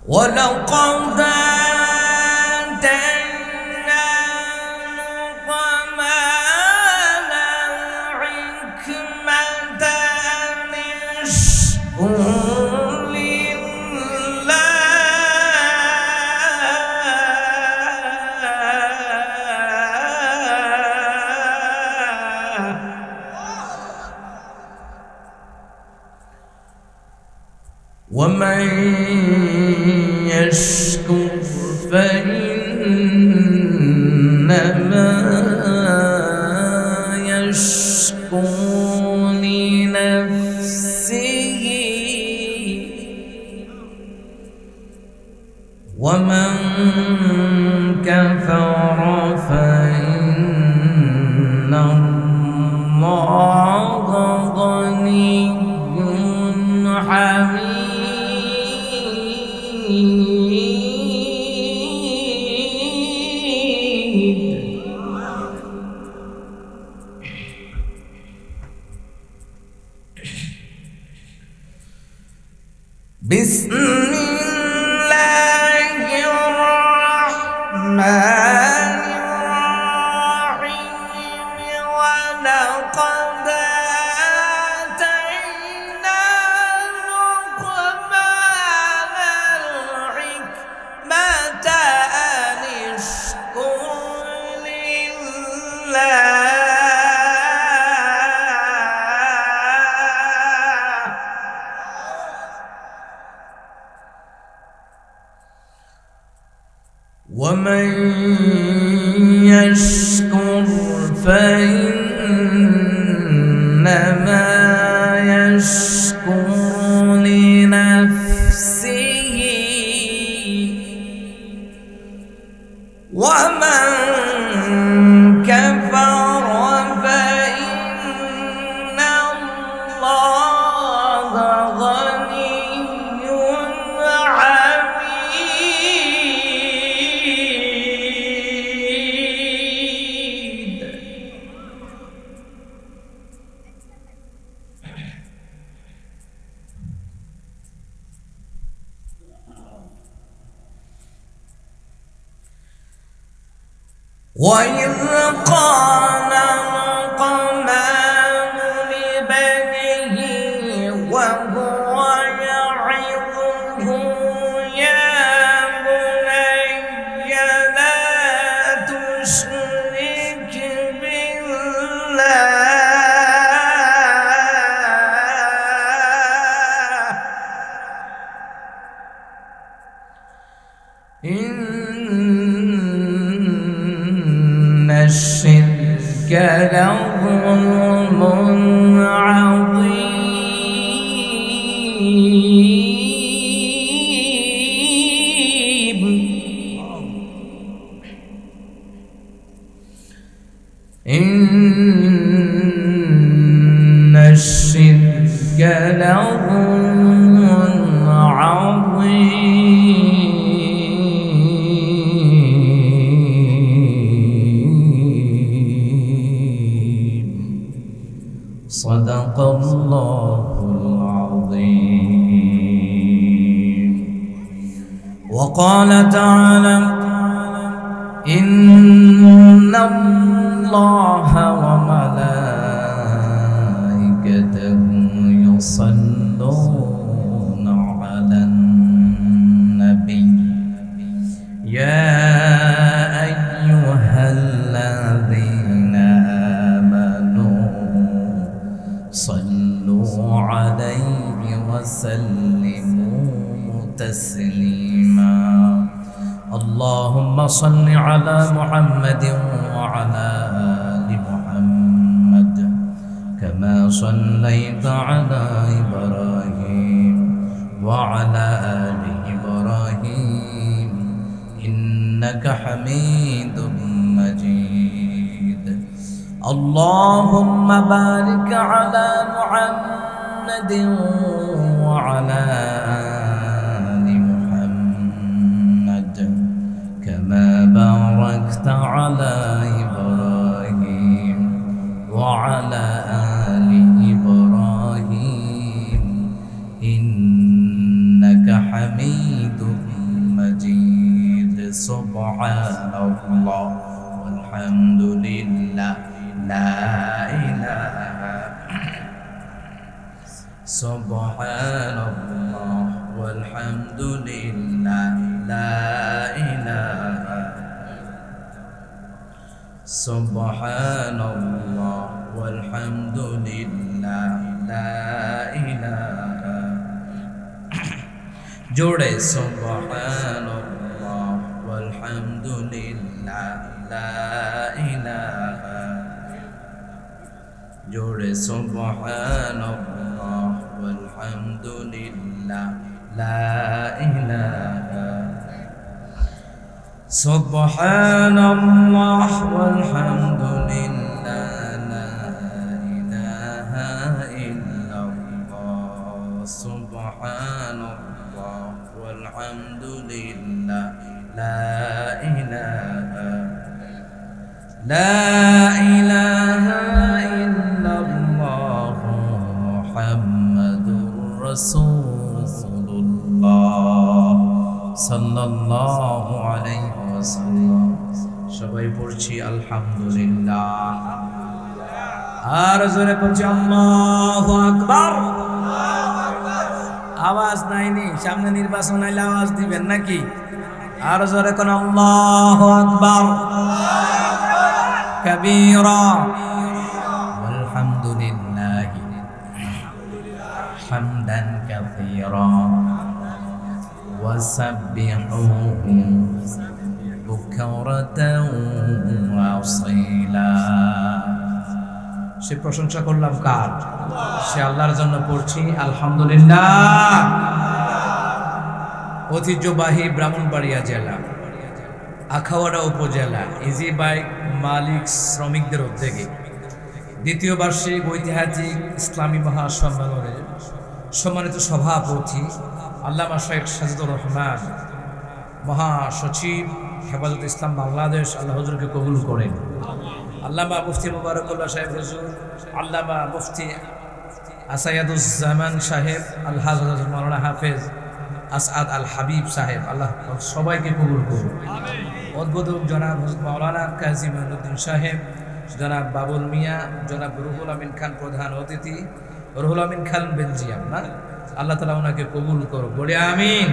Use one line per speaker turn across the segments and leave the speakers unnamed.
ولقد آتينا لقمان الحكمة أن اشكر لله ومن يشكر فإنما يشكر لنفسه ومن كفر فإن الله غني حميد. بسم الله الرحمن الرحيم ولقد آتينا لقمان الحكمة أن اشكر لله ومن يشكر فإنما يشكر لنفسه ومن كفر فإن الله غني وإذ قال لقمان لبنيه وهو يعظه يا بني لا تشرك بالله الشرك لظلم عظيم إن الشرك لظلم عظيم صدق الله العظيم. وقال تعالى إن الله وملائكته يصلون على النبي يا أيها الذين صلوا عليه وسلموا تسليما. اللهم صل على محمد وعلى آل محمد كما صليت على إبراهيم وعلى آل إبراهيم إنك حميد مجيد. اللهم بارك على محمد محمد وعلى آل محمد كما باركت على إبراهيم وعلى آل إبراهيم إنك حميد مجيد سبحان الله والحمد لله لا إله سبحان الله والحمد لله لا إله سبحان الله والحمد لله لا إله जोड़े सुब्हान अल्लाह वल्हम्दुलिल्लाह ला इलाहा जोड़े सुब्हान अल्लाह वल्हम्दुलिल्लाह ला इलाहा सुब्हान अल्लाह वल्हम्दुलिल्लाह ला इलाहा इल्लल्लाह सुब्हान والحمد لله لا إله إلا الله محمد رسول الله صلى الله عليه وسلم সবাই পড়ছি আলহামদুলিল্লাহ আর জোরে পড়ছি আল্লাহু আকবার आवाज नाइनी सामने निर्वाचन आइले आवाज दिबेन नाकि आर जोरे कोन अल्लाहु अकबर कबीरा वल्हम्दुलिल्लाहि हम्दन कसीरा वसब्बिहुहु बुकरatan वासीला সে প্রশংসা করলাম কার সে আল্লাহর জন্য পড়ছি আলহামদুলিল্লাহ ঐতিহ্যবাহী ব্রাহ্মণবাড়িয়া জেলা আখাউড়া উপজেলা ইজি বাইক মালিক শ্রমিকদের উদ্যোগে দ্বিতীয় বার্ষিক ঐতিহাসিক ইসলামী মহাসম্মেলনের সম্মানিত সভাপতি আল্লামা শেখ সাজিদুর রহমান মহাসচিব হেফাজত ইসলাম বাংলাদেশ আল্লাহ হুজুরকে কবুল করেন আল্লামা মুফতি মুবারকুল্লাহ সাহেব হুজুর আল্লামা মুফতি আসায়াদুজ্জামান সাহেব আল হাজরত মাওলানা হাফেজ আসআদ আল হাবিব সাহেব আল্লাহ সবাইকে কবুল করুন উদ্বোধক জনাব হযরত মাওলানা কাজী মঈনুদ্দিন সাহেব জনাব বাবুল মিয়া জনাব রুহুল আমিন খান প্রধান অতিথি রুহুল আমিন খান বেলজিয়াম না আল্লাহ তাআলা ওনাকে কবুল করুন বলি আমিন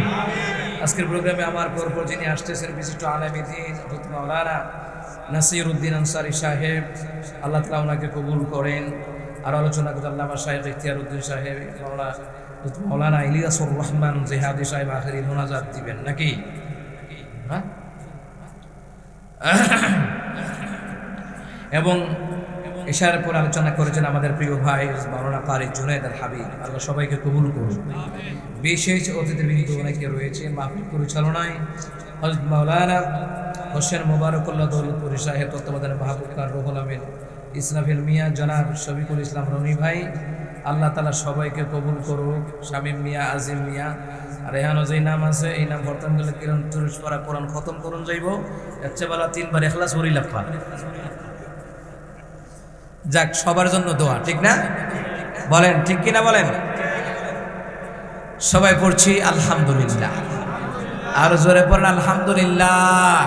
আজকের প্রোগ্রামে আমার পরপর যিনি আসতেছেন বিশিষ্ট আলেম দ্বীন হযরত মাওলানা নাসিরউদ্দিন আনসারী সাহেব আল্লাহ তাআলা ওনাকে কবুল করেন আর আলোচনা করতে আল্লামা শাইখ ইখতিয়ারউদ্দিন সাহেব মাওলানা ইলিয়াসুর রহমান জিহাদি সাহেব আখেরি মুনাজাত দিবেন নাকি হ্যাঁ এবং ইশারার পর আলোচনা করেছেন আমাদের প্রিয় ভাই মাওলানা কারি জুনায়েদ আল হাবিব আল্লাহ সবাইকে কবুল করুন বিশেষ অতিথিবৃন্দ অনেকে রয়েছে মাহফিল পরিচালনায় হযরত মাওলানা হোসেন মোবারকুল্লাহ দৌলতপুরি সাহেব তত্ত্বাবধানে মাহবুব খান রুহুল আমিন ইসরাফিল মিয়া জনাব শফিকুল ইসলাম রনি ভাই আল্লাহ তাআলা সবাইকে কবুল করুক শামীম মিয়া আজিম মিয়া আর এখানে যেই নাম আছে এই নাম বর্তমান গেলে কিরণ তুরুষ পড়া কোরআন খতম করুন যাইব এচ্ছে বেলা 3 বার ইখলাস পড়ি লাগবা যাক সবার জন্য দোয়া ঠিক না বলেন ঠিক কি না বলেন সবাই পড়ছি আলহামদুলিল্লাহ আর জোরে পড়েন আলহামদুলিল্লাহ